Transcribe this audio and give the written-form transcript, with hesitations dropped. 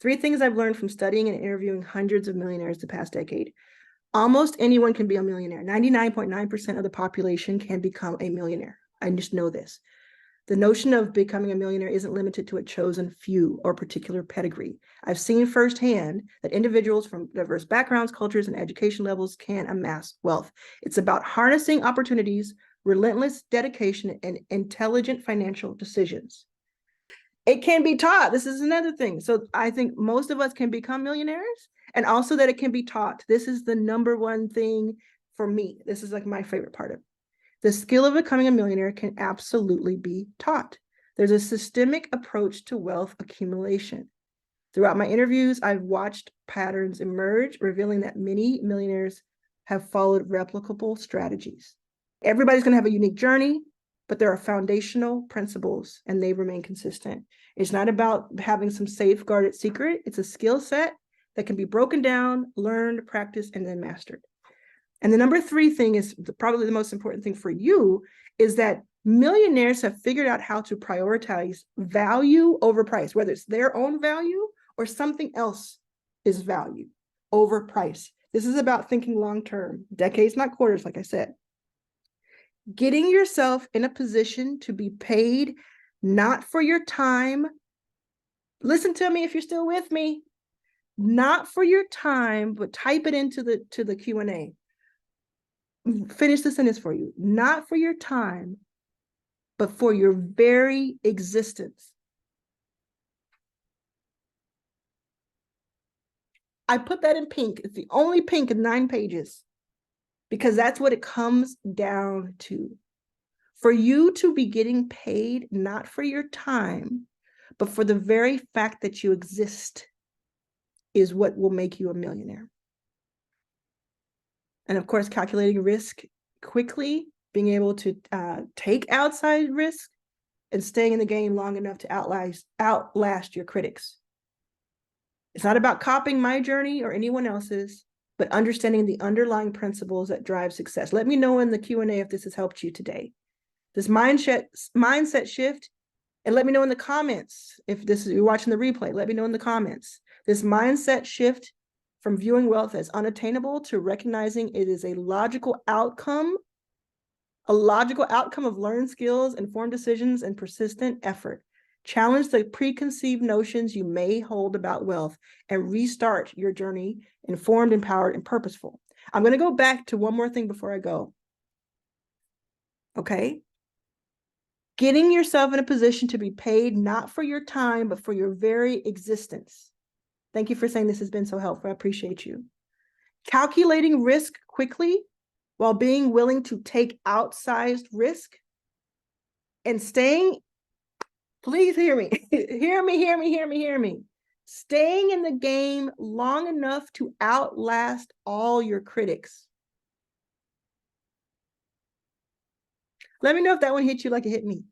3 things I've learned from studying and interviewing hundreds of millionaires the past decade. Almost anyone can be a millionaire. 99.9% of the population can become a millionaire. I just know this. The notion of becoming a millionaire isn't limited to a chosen few or particular pedigree. I've seen firsthand that individuals from diverse backgrounds, cultures, and education levels can amass wealth. It's about harnessing opportunities, relentless dedication, and intelligent financial decisions. It can be taught. This is another thing. So I think most of us can become millionaires, and also that it can be taught. This is the number one thing for me. This is like my favorite part of it. The skill of becoming a millionaire can absolutely be taught. There's a systemic approach to wealth accumulation. Throughout my interviews, I've watched patterns emerge, revealing that many millionaires have followed replicable strategies. Everybody's going to have a unique journey, but there are foundational principles and they remain consistent. It's not about having some safeguarded secret. It's a skill set that can be broken down, learned, practiced, and then mastered. And the number 3 thing is probably the most important thing for you, is that millionaires have figured out how to prioritize value over price, whether it's their own value or something else is value over price. This is about thinking long-term, decades, not quarters, like I said. Getting yourself in a position to be paid not for your time. Listen to me if you're still with me. Not for your time, but type it into the Q&A. Finish the sentence for you. Not for your time, but for your very existence. I put that in pink. It's the only pink in 9 pages, because that's what it comes down to. For you to be getting paid not for your time, but for the very fact that you exist is what will make you a millionaire. And of course, calculating risk quickly, being able to take outside risk, and staying in the game long enough to outlast your critics. It's not about copying my journey or anyone else's, but understanding the underlying principles that drive success. Let me know in the Q&A if this has helped you today. This mindset shift, and let me know in the comments if you're watching the replay. Let me know in the comments. This mindset shift from viewing wealth as unattainable to recognizing it is a logical outcome of learned skills, informed decisions, and persistent effort. Challenge the preconceived notions you may hold about wealth and restart your journey informed, empowered, and purposeful. I'm going to go back to one more thing before I go. Okay? Getting yourself in a position to be paid not for your time, but for your very existence. Thank you for saying this has been so helpful. I appreciate you. Calculating risk quickly while being willing to take outsized risk, and staying, please hear me, hear me. Staying in the game long enough to outlast all your critics. Let me know if that one hit you like it hit me.